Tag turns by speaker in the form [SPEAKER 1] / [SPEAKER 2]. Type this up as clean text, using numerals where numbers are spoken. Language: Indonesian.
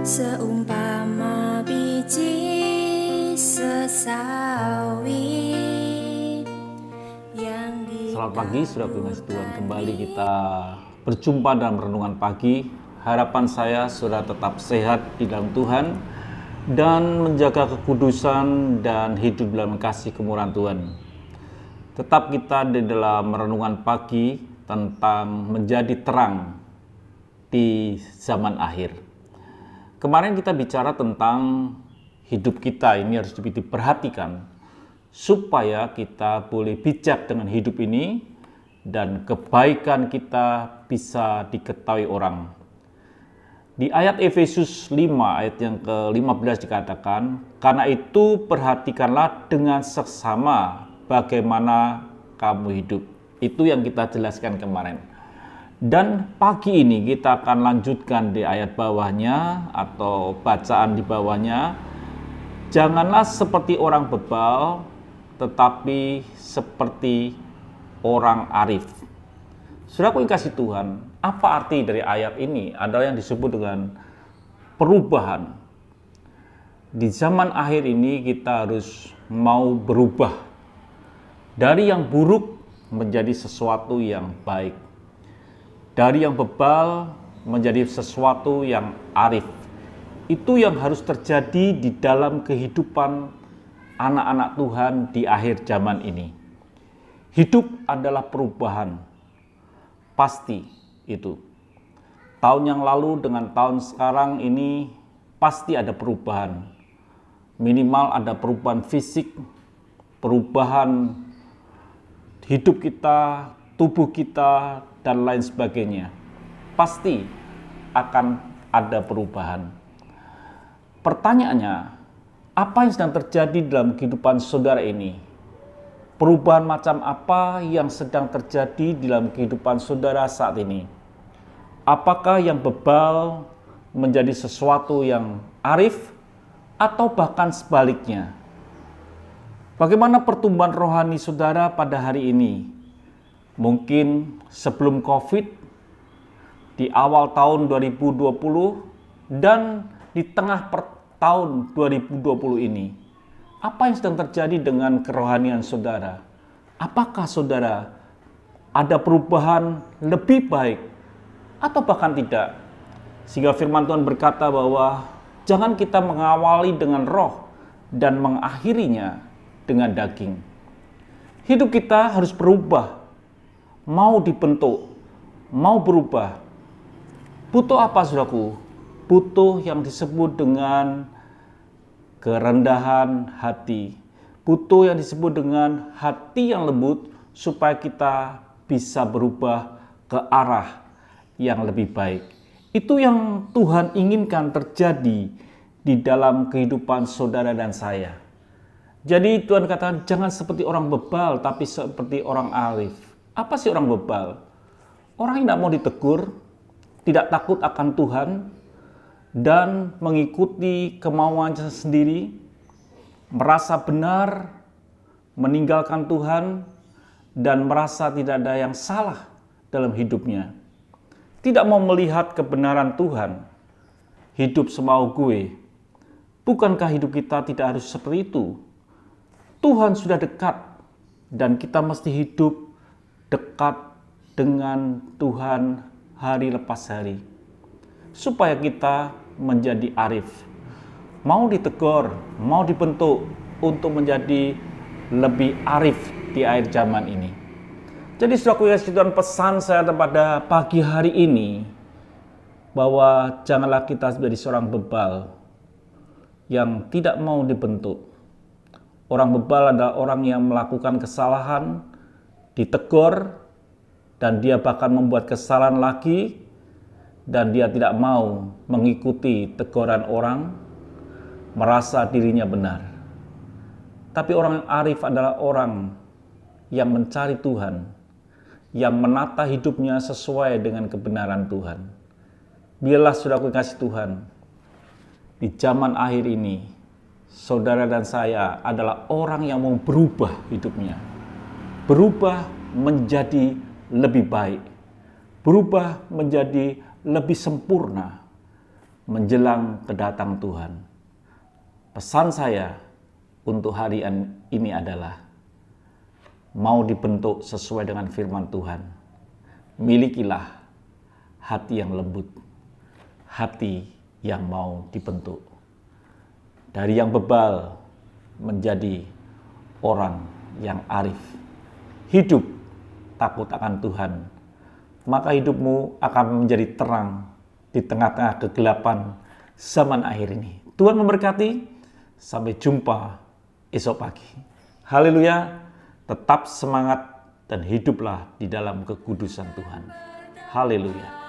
[SPEAKER 1] Seumpama biji sesawi yang
[SPEAKER 2] Selamat pagi, saudara pengasih Tuhan. Kembali kita berjumpa dalam renungan pagi. Harapan saya saudara tetap sehat di dalam Tuhan dan menjaga kekudusan dan hidup dalam kasih kemurahan Tuhan. Tetap kita di dalam renungan pagi tentang menjadi terang di zaman akhir. Kemarin kita bicara tentang hidup kita ini harus diperhatikan supaya kita boleh bijak dengan hidup ini dan kebaikan kita bisa diketahui orang. Di ayat Efesus 5 ayat yang ke-15 dikatakan, "Karena itu perhatikanlah dengan seksama bagaimana kamu hidup." Itu yang kita jelaskan kemarin. Dan pagi ini kita akan lanjutkan di ayat bawahnya atau bacaan di bawahnya. Janganlah seperti orang bebal, tetapi seperti orang arif. Saudaraku yang kasih Tuhan, apa arti dari ayat ini? Adalah yang disebut dengan perubahan. Di zaman akhir ini kita harus mau berubah dari yang buruk menjadi sesuatu yang baik. Dari yang bebal menjadi sesuatu yang arif. Itu yang harus terjadi di dalam kehidupan anak-anak Tuhan di akhir zaman ini. Hidup adalah perubahan. Pasti itu. Tahun yang lalu dengan tahun sekarang ini pasti ada perubahan. Minimal ada perubahan fisik, perubahan hidup kita, tubuh kita, dan lain sebagainya. Pasti akan ada perubahan. Pertanyaannya, apa yang sedang terjadi dalam kehidupan saudara ini? Perubahan macam apa yang sedang terjadi dalam kehidupan saudara saat ini? Apakah yang bebal menjadi sesuatu yang arif atau bahkan sebaliknya? Bagaimana pertumbuhan rohani saudara pada hari ini? Mungkin sebelum COVID, di awal tahun 2020, dan di tengah tahun 2020 ini. Apa yang sedang terjadi dengan kerohanian saudara? Apakah saudara ada perubahan lebih baik atau bahkan tidak? Sehingga firman Tuhan berkata bahwa jangan kita mengawali dengan roh dan mengakhirinya dengan daging. Hidup kita harus berubah. Mau dibentuk, mau berubah. Butuh apa, saudaraku? Butuh yang disebut dengan kerendahan hati. Butuh yang disebut dengan hati yang lembut supaya kita bisa berubah ke arah yang lebih baik. Itu yang Tuhan inginkan terjadi di dalam kehidupan saudara dan saya. Jadi Tuhan katakan jangan seperti orang bebal tapi seperti orang arif. Apa sih orang bebal? Orang yang tidak mau ditegur, tidak takut akan Tuhan, dan mengikuti kemauannya sendiri, merasa benar, meninggalkan Tuhan, dan merasa tidak ada yang salah dalam hidupnya. Tidak mau melihat kebenaran Tuhan, hidup semau gue. Bukankah hidup kita tidak harus seperti itu? Tuhan sudah dekat, dan kita mesti hidup dekat dengan Tuhan hari lepas hari. Supaya kita menjadi arif. Mau ditegur, mau dibentuk untuk menjadi lebih arif di akhir zaman ini. Jadi saudaraku yang kasih Tuhan, pesan saya pada pagi hari ini bahwa janganlah kita menjadi seorang bebal yang tidak mau dibentuk. Orang bebal adalah orang yang melakukan kesalahan, ditegur, dan dia bahkan membuat kesalahan lagi, dan dia tidak mau mengikuti teguran orang, merasa dirinya benar. Tapi orang yang arif adalah orang yang mencari Tuhan, yang menata hidupnya sesuai dengan kebenaran Tuhan. Biarlah saudaraku kasih Tuhan, di zaman akhir ini, saudara dan saya adalah orang yang mau berubah hidupnya. Berubah menjadi lebih baik. Berubah menjadi lebih sempurna. menjelang kedatangan Tuhan. Pesan saya untuk hari ini adalah mau dibentuk sesuai dengan firman Tuhan. Milikilah hati yang lembut, hati yang mau dibentuk. Dari yang bebal menjadi orang yang arif. Hidup takut akan Tuhan, maka hidupmu akan menjadi terang di tengah-tengah kegelapan zaman akhir ini. Tuhan memberkati. Sampai jumpa esok pagi. Haleluya. Tetap semangat dan hiduplah di dalam kekudusan Tuhan. Haleluya.